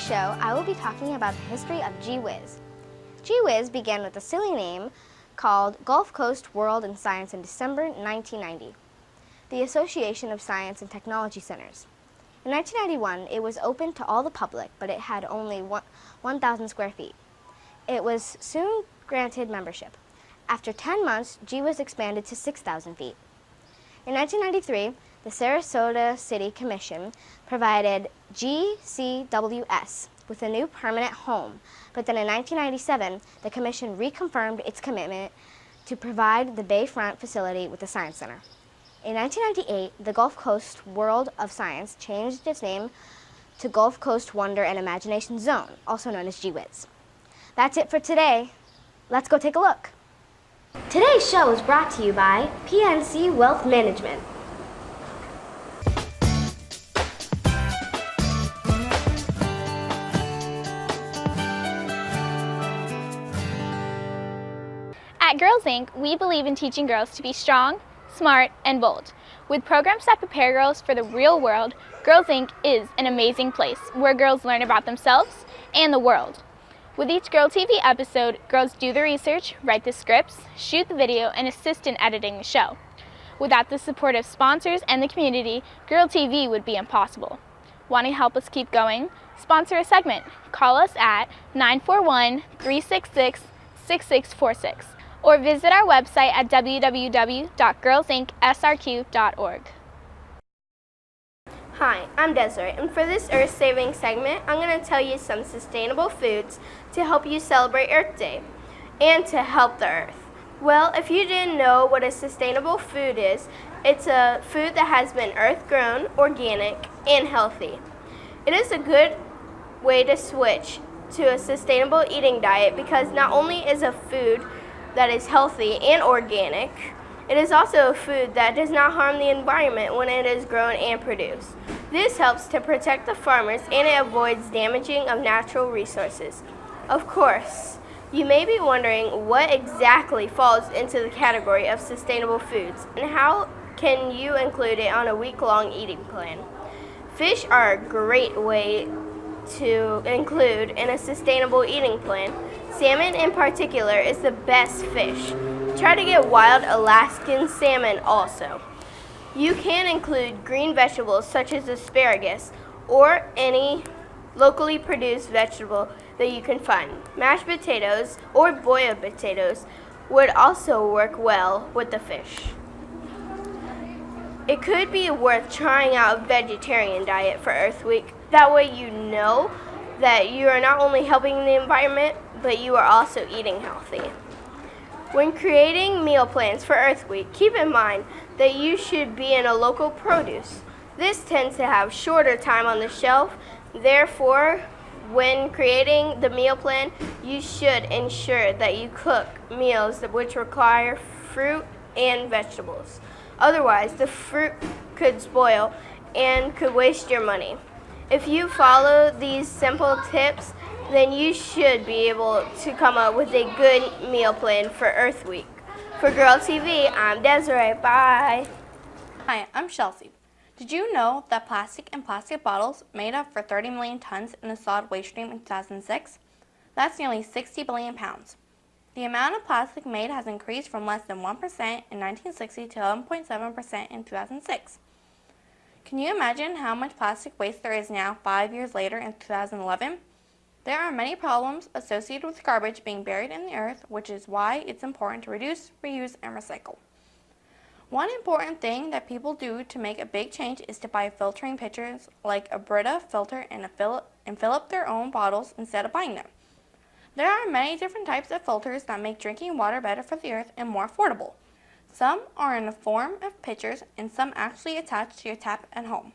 show, I will be talking about the history of GWiz. GWiz began with a silly name called Gulf Coast World and Science in December 1990, the Association of Science and Technology Centers. In 1991, it was open to all the public, but it had only 1,000 square feet. It was soon granted membership. After 10 months, GWiz expanded to 6,000 feet. In 1993, the Sarasota City Commission provided GWiz with a new permanent home, but then in 1997, the Commission reconfirmed its commitment to provide the Bayfront facility with a science center. In 1998, the Gulf Coast World of Science changed its name to Gulf Coast Wonder and Imagination Zone, also known as GWiz. That's it for today. Let's go take a look. Today's show is brought to you by PNC Wealth Management. At Girls Inc., we believe in teaching girls to be strong, smart, and bold. With programs that prepare girls for the real world, Girls Inc. is an amazing place where girls learn about themselves and the world. With each Girl TV episode, girls do the research, write the scripts, shoot the video, and assist in editing the show. Without the support of sponsors and the community, Girl TV would be impossible. Want to help us keep going? Sponsor a segment. Call us at 941-366-6646 or visit our website at www.girlsincsrq.org. Hi, I'm Desiree, and for this Earth Saving segment, I'm going to tell you some sustainable foods to help you celebrate Earth Day and to help the Earth. Well, if you didn't know what a sustainable food is, it's a food that has been earth-grown, organic, and healthy. It is a good way to switch to a sustainable eating diet because not only is a food that is healthy and organic, it is also a food that does not harm the environment when it is grown and produced. This helps to protect the farmers and it avoids damaging of natural resources. Of course, you may be wondering what exactly falls into the category of sustainable foods and how can you include it on a week-long eating plan. Fish are a great way to include in a sustainable eating plan. Salmon in particular is the best fish. Try to get wild Alaskan salmon also. You can include green vegetables such as asparagus or any locally produced vegetable that you can find. Mashed potatoes or boiled potatoes would also work well with the fish. It could be worth trying out a vegetarian diet for Earth Week. That way you know that you are not only helping the environment, but you are also eating healthy. When creating meal plans for Earth Week, keep in mind that you should be in a local produce. This tends to have shorter time on the shelf. Therefore, when creating the meal plan, you should ensure that you cook meals which require fruit and vegetables. Otherwise, the fruit could spoil and could waste your money. If you follow these simple tips, then you should be able to come up with a good meal plan for Earth Week. For Girl TV, I'm Desiree. Bye. Hi, I'm Chelsea. Did you know that plastic and plastic bottles made up for 30 million tons in the solid waste stream in 2006? That's nearly 60 billion pounds. The amount of plastic made has increased from less than 1% in 1960 to 11.7% in 2006. Can you imagine how much plastic waste there is now 5 years later in 2011? There are many problems associated with garbage being buried in the earth, which is why it's important to reduce, reuse, and recycle. One important thing that people do to make a big change is to buy filtering pitchers like a Brita filter and fill up their own bottles instead of buying them. There are many different types of filters that make drinking water better for the earth and more affordable. Some are in the form of pitchers and some actually attach to your tap at home.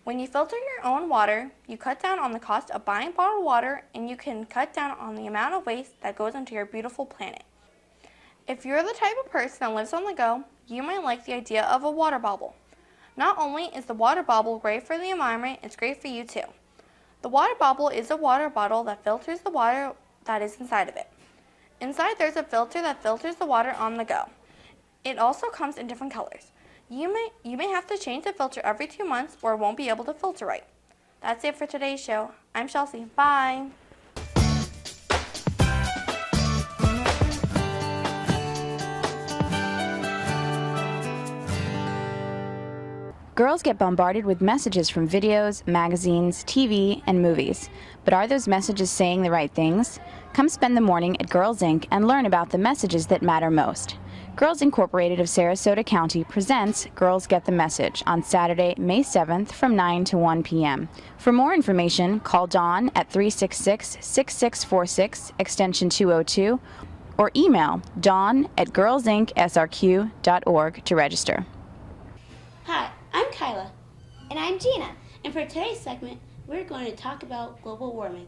When you filter your own water, you cut down on the cost of buying bottled water and you can cut down on the amount of waste that goes into your beautiful planet. If you're the type of person that lives on the go, you might like the idea of a water bottle. Not only is the water bottle great for the environment, it's great for you too. The water bottle is a water bottle that filters the water that is inside of it. Inside there's a filter that filters the water on the go. It also comes in different colors. You may have to change the filter every 2 months or it won't be able to filter right. That's it for today's show. I'm Chelsea. Bye. Girls get bombarded with messages from videos, magazines, TV, and movies. But are those messages saying the right things? Come spend the morning at Girls Inc. and learn about the messages that matter most. Girls Incorporated of Sarasota County presents Girls Get the Message on Saturday, May 7th from 9 to 1 p.m. For more information, call Dawn at 366-6646, extension 202, or email dawn@girlsincsrq.org to register. Hi, I'm Kyla. And I'm Gina. And for today's segment, we're going to talk about global warming.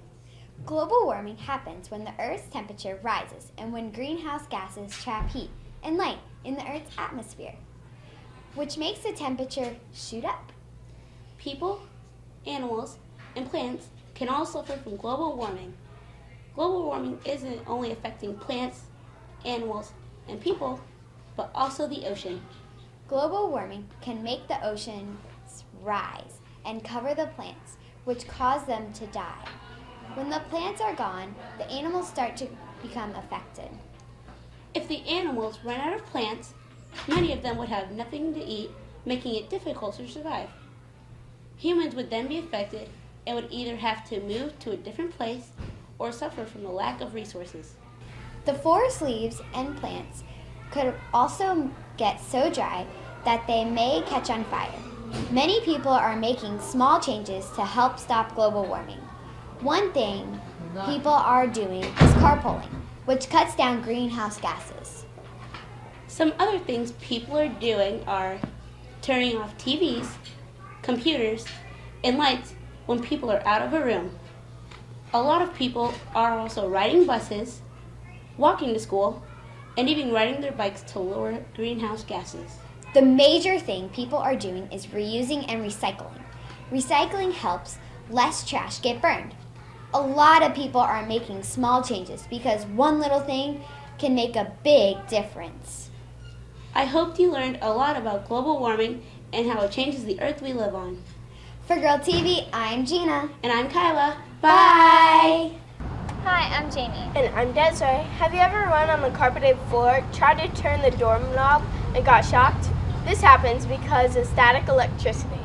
Global warming happens when the Earth's temperature rises and when greenhouse gases trap heat and light in the Earth's atmosphere, which makes the temperature shoot up. People, animals, and plants can all suffer from global warming. Global warming isn't only affecting plants, animals, and people, but also the ocean. Global warming can make the oceans rise and cover the plants, which cause them to die. When the plants are gone, the animals start to become affected. If the animals run out of plants, many of them would have nothing to eat, making it difficult to survive. Humans would then be affected and would either have to move to a different place or suffer from the lack of resources. The forest leaves and plants could also get so dry that they may catch on fire. Many people are making small changes to help stop global warming. One thing people are doing is carpooling, which cuts down greenhouse gases. Some other things people are doing are turning off TVs, computers, and lights when people are out of a room. A lot of people are also riding buses, walking to school, and even riding their bikes to lower greenhouse gases. The major thing people are doing is reusing and recycling. Recycling helps less trash get burned. A lot of people are making small changes because one little thing can make a big difference. I hope you learned a lot about global warming and how it changes the earth we live on. For Girl TV, I'm Gina. And I'm Kyla. Bye! Hi, I'm Jamie. And I'm Desiree. Have you ever run on the carpeted floor, tried to turn the doorknob, and got shocked? This happens because of static electricity.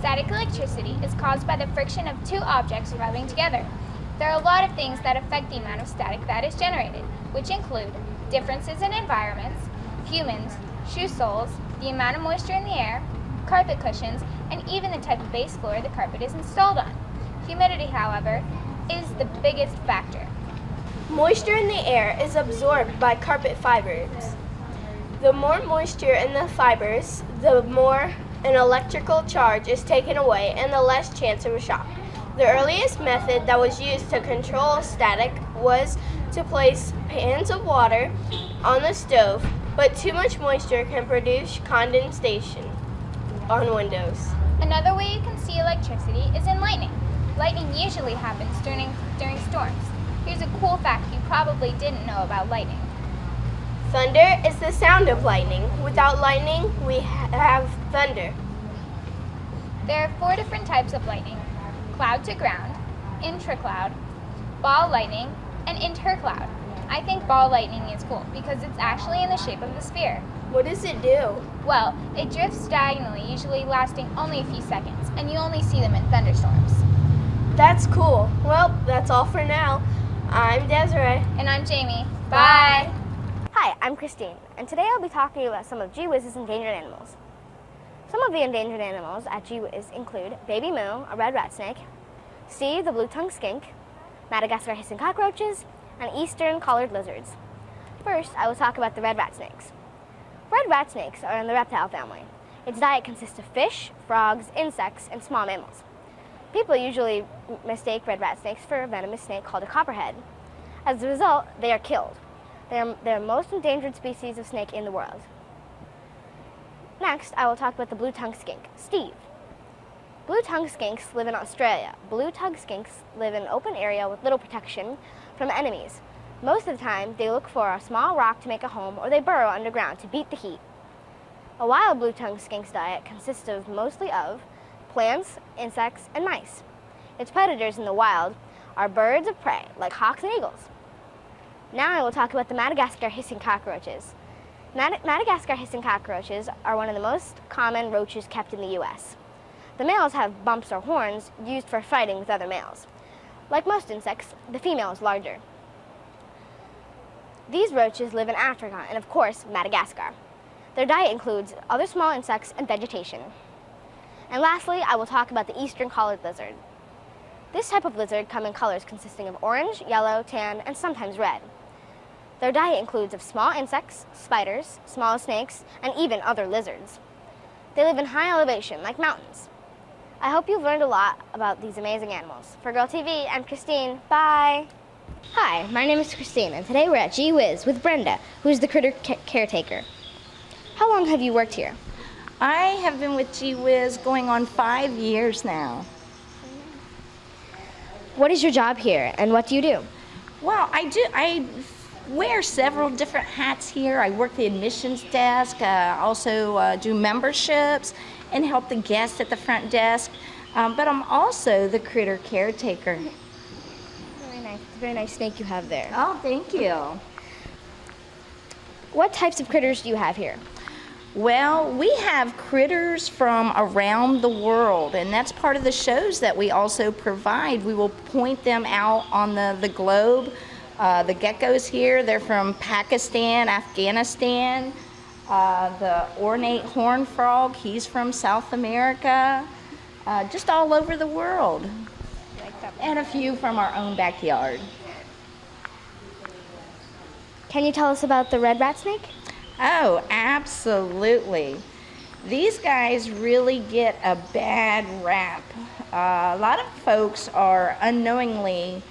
Static electricity is caused by the friction of two objects rubbing together. There are a lot of things that affect the amount of static that is generated, which include differences in environments, humans, shoe soles, the amount of moisture in the air, carpet cushions, and even the type of base floor the carpet is installed on. Humidity, however, is the biggest factor. Moisture in the air is absorbed by carpet fibers. The more moisture in the fibers, the more an electrical charge is taken away and the less chance of a shock. The earliest method that was used to control static was to place pans of water on the stove, but too much moisture can produce condensation on windows. Another way you can see electricity is in lightning. Lightning usually happens during storms. Here's a cool fact you probably didn't know about lightning. Thunder is the sound of lightning. Without lightning, we have thunder. There are 4 different types of lightning: cloud to ground, intracloud, ball lightning, and intercloud. I think ball lightning is cool because it's actually in the shape of a sphere. What does it do? Well, it drifts diagonally, usually lasting only a few seconds, and you only see them in thunderstorms. That's cool. Well, that's all for now. I'm Desiree. And I'm Jamie. Bye! Hi, I'm Christine, and today I'll be talking about some of GWiz's endangered animals. Some of the endangered animals at GWiz include baby moo, a red rat snake, Steve, the blue-tongued skink, Madagascar hissing cockroaches, and eastern collared lizards. First, I will talk about the red rat snakes. Red rat snakes are in the reptile family. Its diet consists of fish, frogs, insects, and small mammals. People usually mistake red rat snakes for a venomous snake called a copperhead. As a result, they are killed. They're the most endangered species of snake in the world. Next, I will talk about the blue-tongued skink, Steve. Blue-tongued skinks live in Australia. Blue-tongued skinks live in an open area with little protection from enemies. Most of the time, they look for a small rock to make a home, or they burrow underground to beat the heat. A wild blue-tongued skink's diet consists mostly of plants, insects, and mice. Its predators in the wild are birds of prey, like hawks and eagles. Now I will talk about the Madagascar hissing cockroaches. Madagascar hissing cockroaches are one of the most common roaches kept in the U.S. The males have bumps or horns used for fighting with other males. Like most insects, the female is larger. These roaches live in Africa and, of course, Madagascar. Their diet includes other small insects and vegetation. And lastly, I will talk about the eastern collared lizard. This type of lizard comes in colors consisting of orange, yellow, tan, and sometimes red. Their diet includes of small insects, spiders, small snakes, and even other lizards. They live in high elevation, like mountains. I hope you've learned a lot about these amazing animals. For Girl TV, I'm Christine. Bye! Hi, my name is Christine, and today we're at G Wiz with Brenda, who's the critter caretaker. How long have you worked here? I have been with G Wiz going on 5 years now. What is your job here, and what do you do? Well, I wear several different hats here. I work the admissions desk, also do memberships, and help the guests at the front desk. But I'm also the critter caretaker. Very nice. It's a very nice snake you have there. Oh, thank you. What types of critters do you have here? Well, we have critters from around the world, and that's part of the shows that we also provide. We will point them out on the globe. The geckos here, they're from Pakistan, Afghanistan. The ornate horned frog, he's from South America. Just all over the world. And a few from our own backyard. Can you tell us about the red rat snake? Oh, absolutely. These guys really get a bad rap. A lot of folks are unknowingly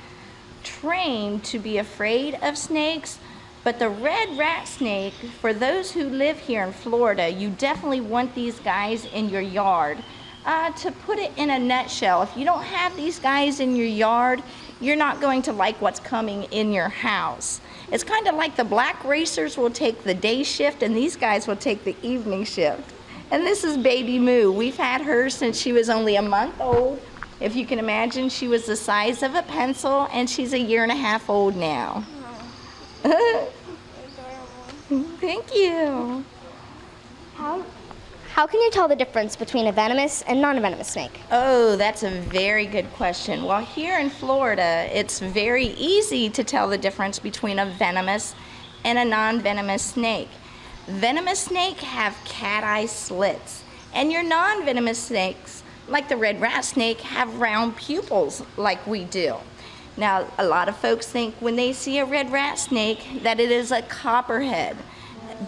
trained to be afraid of snakes, but the red rat snake, for those who live here in Florida, you definitely want these guys in your yard. To put it in a nutshell, if you don't have these guys in your yard, you're not going to like what's coming in your house. It's kind of like the black racers will take the day shift and these guys will take the evening shift. And this is Baby Moo. We've had her since she was only a month old. If you can imagine, she was the size of a pencil and she's 1.5 years old now. Thank you. How can you tell the difference between a venomous and non-venomous snake? Oh, that's a very good question. Well, here in Florida, it's very easy to tell the difference between a venomous and a non-venomous snake. Venomous snakes have cat eye slits, and your non-venomous snakes, like the red rat snake, have round pupils like we do. Now, a lot of folks think when they see a red rat snake that it is a copperhead.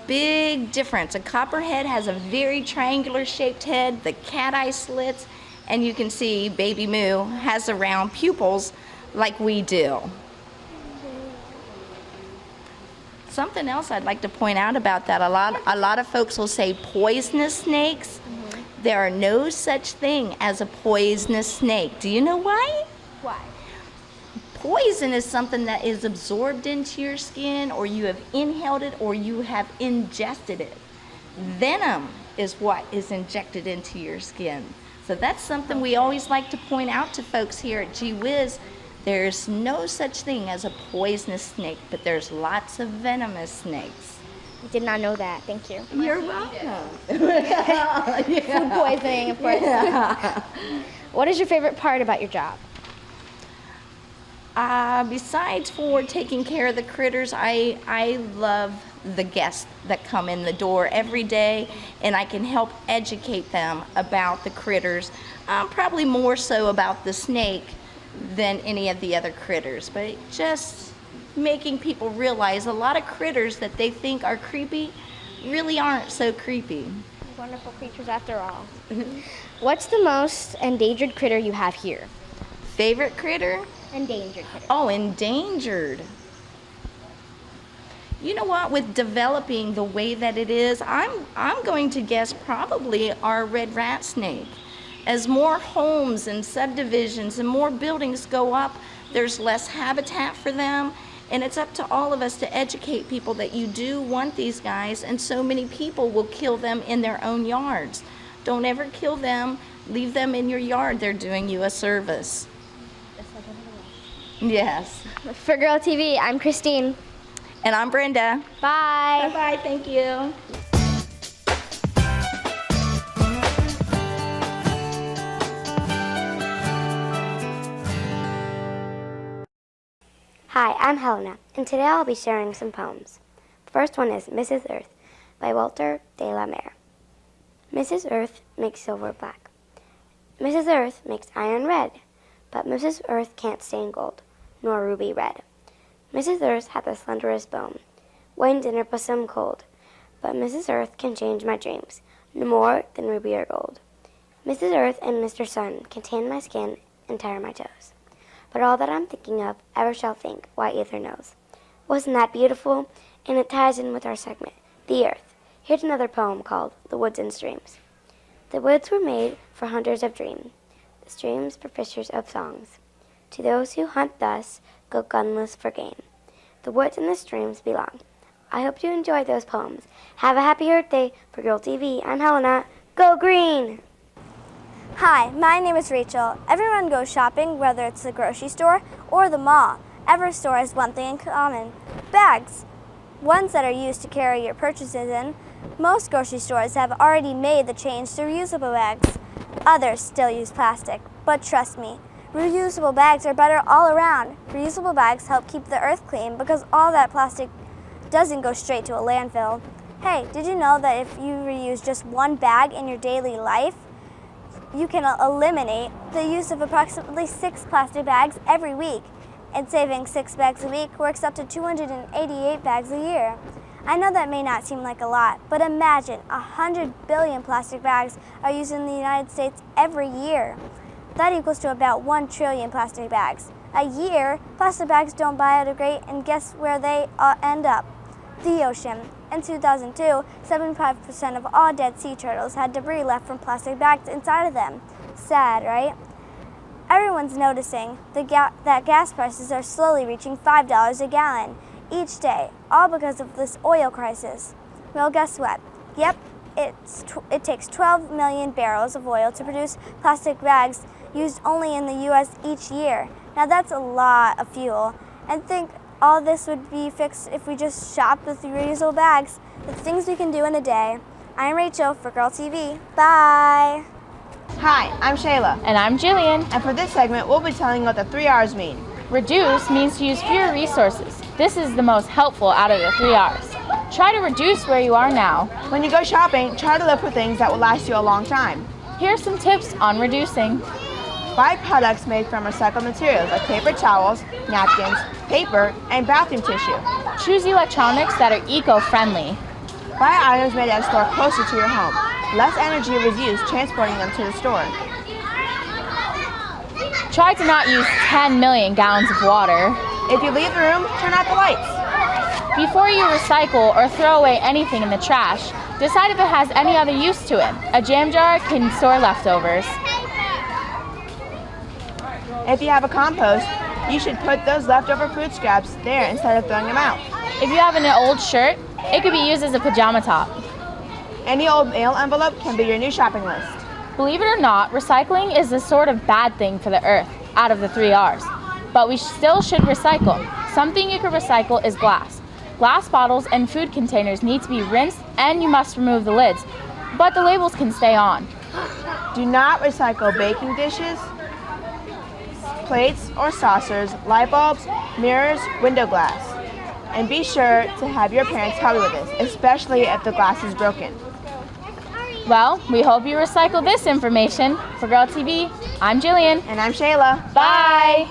Big difference. A copperhead has a very triangular shaped head, the cat eye slits, and you can see Baby Moo has the round pupils like we do. Something else I'd like to point out about that, a lot of folks will say poisonous snakes. There are no such thing as a poisonous snake. Do you know why? Why? Poison is something that is absorbed into your skin, or you have inhaled it, or you have ingested it. Venom is what is injected into your skin. So that's something we always like to point out to folks here at G Wiz. There's no such thing as a poisonous snake, but there's lots of venomous snakes. I did not know that. Thank you. You're welcome. Food poisoning, of course. Yeah. What is your favorite part about your job? Besides for taking care of the critters, I love the guests that come in the door every day, and I can help educate them about the critters, probably more so about the snake than any of the other critters, but just making people realize a lot of critters that they think are creepy really aren't so creepy. Wonderful creatures after all. What's the most endangered critter you have here? Favorite critter? Endangered critter. Oh, endangered. You know what, with developing the way that it is, I'm going to guess probably our red rat snake. As more homes and subdivisions and more buildings go up, there's less habitat for them, and it's up to all of us to educate people that you do want these guys, and so many people will kill them in their own yards. Don't ever kill them. Leave them in your yard. They're doing you a service. Yes. For Girl TV, I'm Christine. And I'm Brenda. Bye. Bye-bye, thank you. Hi, I'm Helena, and today I'll be sharing some poems. The first one is Mrs. Earth by Walter De La Mer. Mrs. Earth makes silver black. Mrs. Earth makes iron red, but Mrs. Earth can't stain gold, nor ruby red. Mrs. Earth hath the slenderest bone, wind in her bosom cold, but Mrs. Earth can change my dreams, no more than ruby or gold. Mrs. Earth and Mr. Sun can tan my skin and tire my toes. But all that I'm thinking of ever shall think why either knows. Wasn't that beautiful? And it ties in with our segment, The Earth. Here's another poem called The Woods and Streams. The woods were made for hunters of dream, the streams for fishers of songs. To those who hunt thus, go gunless for game. The woods and the streams belong. I hope you enjoyed those poems. Have a happy Earth Day. For Girl TV, I'm Helena. Go green! Hi, my name is Rachel. Everyone goes shopping, whether it's the grocery store or the mall. Every store has one thing in common: bags. Ones that are used to carry your purchases in. Most grocery stores have already made the change to reusable bags. Others still use plastic, but trust me, reusable bags are better all around. Reusable bags help keep the earth clean because all that plastic doesn't go straight to a landfill. Hey, did you know that if you reuse just one bag in your daily life, you can eliminate the use of approximately 6 plastic bags every week? And saving 6 bags a week works up to 288 bags a year. I know that may not seem like a lot, but imagine 100 billion plastic bags are used in the United States every year. That equals to about 1 trillion plastic bags. A year, plastic bags don't biodegrade, and guess where they end up? The ocean. In 2002, 75% of all dead sea turtles had debris left from plastic bags inside of them. Sad, right? Everyone's noticing that gas prices are slowly reaching $5 a gallon each day, all because of this oil crisis. Well, guess what? Yep, it takes 12 million barrels of oil to produce plastic bags used only in the U.S. each year. Now that's a lot of fuel. And think all this would be fixed if we just shopped with reusable bags. The things we can do in a day. I'm Rachel for Girl TV. Bye! Hi, I'm Shayla. And I'm Jillian. And for this segment, we'll be telling you what the 3 R's mean. Reduce means to use fewer resources. This is the most helpful out of the 3 R's. Try to reduce where you are now. When you go shopping, try to look for things that will last you a long time. Here are some tips on reducing. Buy products made from recycled materials like paper towels, napkins, paper, and bathroom tissue. Choose electronics that are eco-friendly. Buy items made at a store closer to your home. Less energy was used transporting them to the store. Try to not use 10 million gallons of water. If you leave the room, turn out the lights. Before you recycle or throw away anything in the trash, decide if it has any other use to it. A jam jar can store leftovers. If you have a compost, you should put those leftover food scraps there instead of throwing them out. If you have an old shirt, it could be used as a pajama top. Any old mail envelope can be your new shopping list. Believe it or not, recycling is the sort of bad thing for the earth out of the 3 R's. But we still should recycle. Something you can recycle is glass. Glass bottles and food containers need to be rinsed, and you must remove the lids, but the labels can stay on. Do not recycle baking dishes, plates or saucers, light bulbs, mirrors, window glass. And be sure to have your parents help you with this, especially if the glass is broken. Well, we hope you recycle this information. For Girl TV, I'm Jillian. And I'm Shayla. Bye!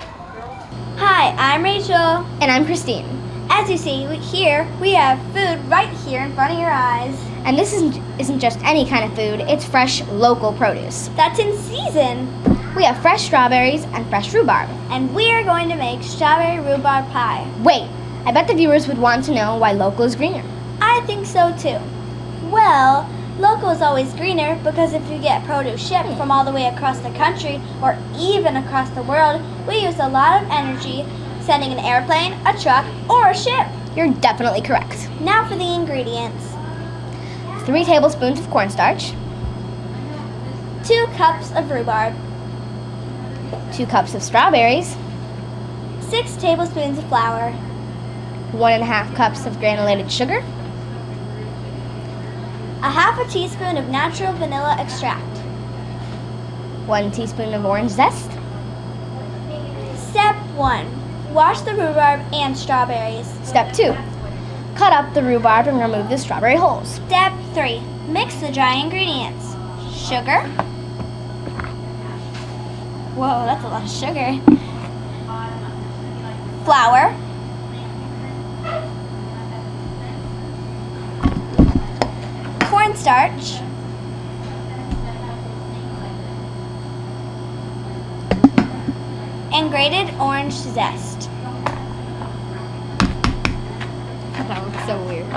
Hi, I'm Rachel. And I'm Christine. As you see here, we have food right here in front of your eyes. And this isn't just any kind of food, it's fresh, local produce. That's in season. We have fresh strawberries and fresh rhubarb. And we are going to make strawberry rhubarb pie. Wait, I bet the viewers would want to know why local is greener. I think so too. Well, local is always greener because if you get produce shipped from all the way across the country or even across the world, we use a lot of energy sending an airplane, a truck, or a ship. You're definitely correct. Now for the ingredients. 3 tablespoons of cornstarch, 2 cups of rhubarb, 2 cups of strawberries, 6 tablespoons of flour, 1.5 cups of granulated sugar, a half a teaspoon of natural vanilla extract. 1 teaspoon of orange zest. Step 1. Wash the rhubarb and strawberries. Step 2. Cut up the rhubarb and remove the strawberry hulls. Step 3. Mix the dry ingredients. Sugar. Whoa, that's a lot of sugar. Flour. Cornstarch. And grated orange zest. That looks so weird.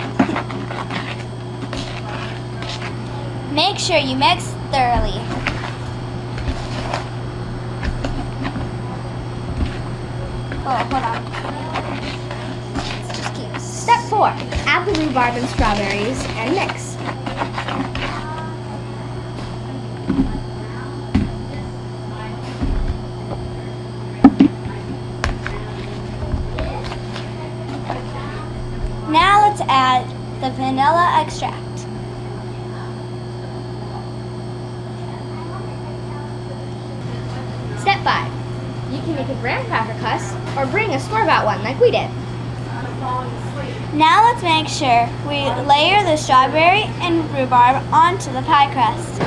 Make sure you mix thoroughly. Oh, hold on. Let's just keep. Step 4. Add the rhubarb and strawberries and mix. Now let's add the vanilla extract. Step 5. You can make a graham cracker crust or bring a store-bought one like we did. Now let's make sure we layer the strawberry and rhubarb onto the pie crust.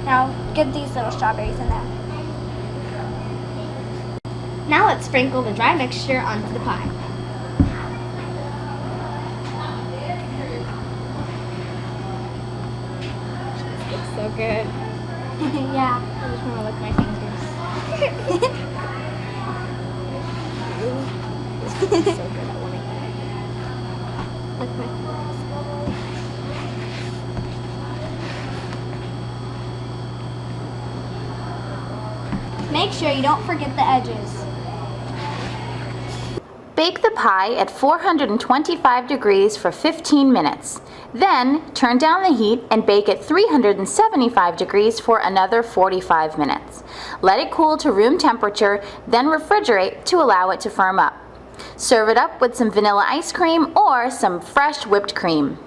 Now get these little strawberries in there. Now let's sprinkle the dry mixture onto the pie. It's so good. Yeah. I just want to lick my fingers. It's so good. I want to eat it. Lick my fingers. Make sure you don't forget the edges. Bake the pie at 425 degrees for 15 minutes. Then turn down the heat and bake at 375 degrees for another 45 minutes. Let it cool to room temperature, then refrigerate to allow it to firm up. Serve it up with some vanilla ice cream or some fresh whipped cream.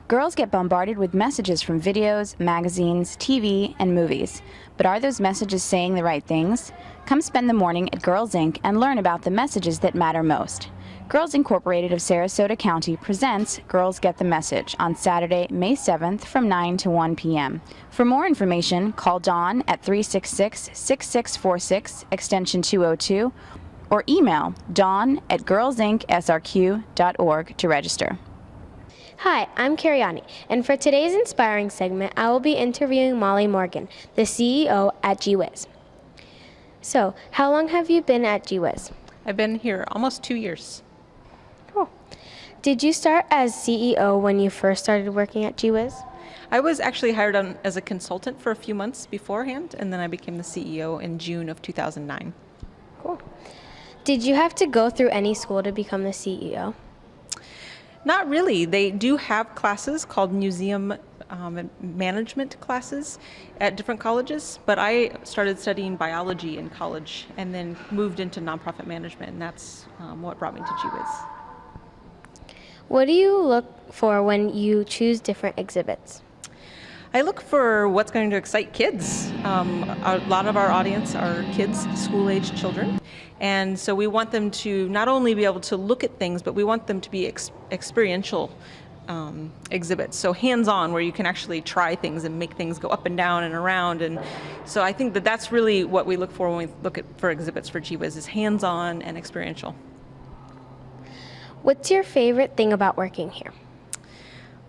Girls get bombarded with messages from videos, magazines, TV, and movies. But are those messages saying the right things? Come spend the morning at Girls Inc. and learn about the messages that matter most. Girls Incorporated of Sarasota County presents Girls Get the Message on Saturday, May 7th from 9 to 1 p.m. For more information, call Dawn at 366-6646, extension 202, or email dawn@girlsincsrq.org to register. Hi, I'm Kiriani, and for today's inspiring segment, I will be interviewing Molly Morgan, the CEO at GWiz. So, how long have you been at GWiz? I've been here almost 2 years. Cool. Did you start as CEO when you first started working at GWiz? I was actually hired on as a consultant for a few months beforehand, and then I became the CEO in June of 2009. Cool. Did you have to go through any school to become the CEO? Not really. They do have classes called museum management classes at different colleges, but I started studying biology in college and then moved into nonprofit management, and that's what brought me to GWiz. What do you look for when you choose different exhibits? I look for what's going to excite kids. A lot of our audience are kids, school-age children, and so we want them to not only be able to look at things, but we want them to be experiential exhibits, so hands-on, where you can actually try things and make things go up and down and around. And so I think that that's really what we look for when we look for exhibits for GWiz, is hands-on and experiential. What's your favorite thing about working here?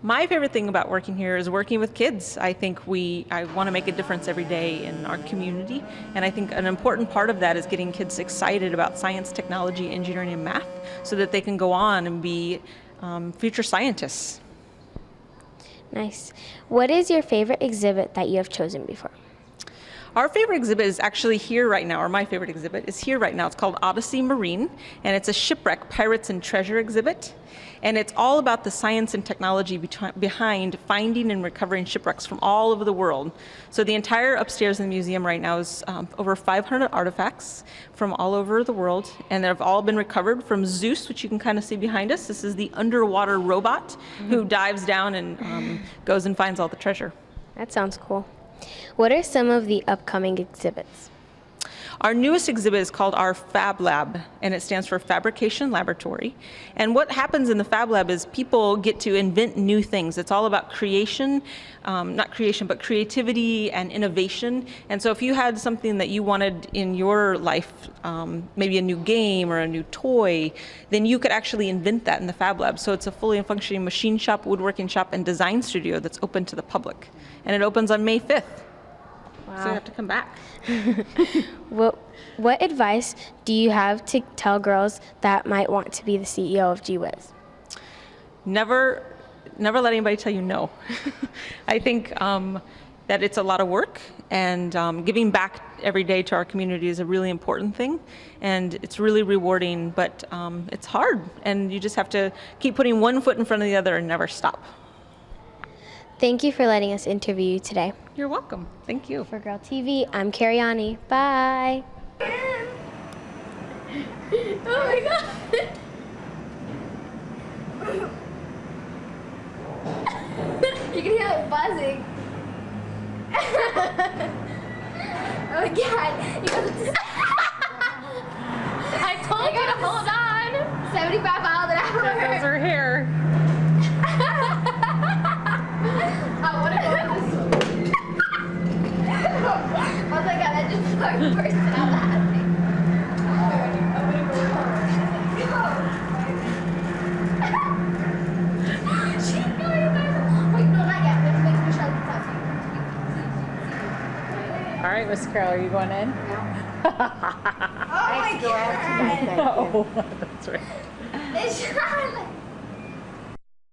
My favorite thing about working here is working with kids. I think I want to make a difference every day in our community, and I think an important part of that is getting kids excited about science, technology, engineering, and math so that they can go on and be future scientists. Nice. What is your favorite exhibit that you have chosen before? Our favorite exhibit is actually here right now, or my favorite exhibit is here right now. It's called Odyssey Marine, and it's a shipwreck, pirates, and treasure exhibit. And it's all about the science and technology behind finding and recovering shipwrecks from all over the world. So the entire upstairs in the museum right now is over 500 artifacts from all over the world, and they've all been recovered from Zeus, which you can kind of see behind us. This is the underwater robot who dives down and goes and finds all the treasure. That sounds cool. What are some of the upcoming exhibits? Our newest exhibit is called our Fab Lab, and it stands for Fabrication Laboratory. And what happens in the Fab Lab is people get to invent new things. It's all about creation, not creation, but creativity and innovation. And so if you had something that you wanted in your life, maybe a new game or a new toy, then you could actually invent that in the Fab Lab. So it's a fully functioning machine shop, woodworking shop, and design studio that's open to the public. And it opens on May 5th. Wow. So you have to come back. What advice do you have to tell girls that might want to be the CEO of GWiz? Never let anybody tell you no. I think that it's a lot of work, and giving back every day to our community is a really important thing, and it's really rewarding, but it's hard, and you just have to keep putting one foot in front of the other and never stop. Thank you for letting us interview you today. You're welcome. Thank you. For Girl TV, I'm Karyani. Bye. Oh my god. You can hear it buzzing. Oh my god. You guys I told you to hold on. 75 miles an hour. There goes her hair. I want to go this. Oh my god, I just started bursting out laughing. Wait, no, not yet. Let's make Michelle touch you. All right, Miss Carol, are you going in? Oh my god. Oh, that's right. Michelle.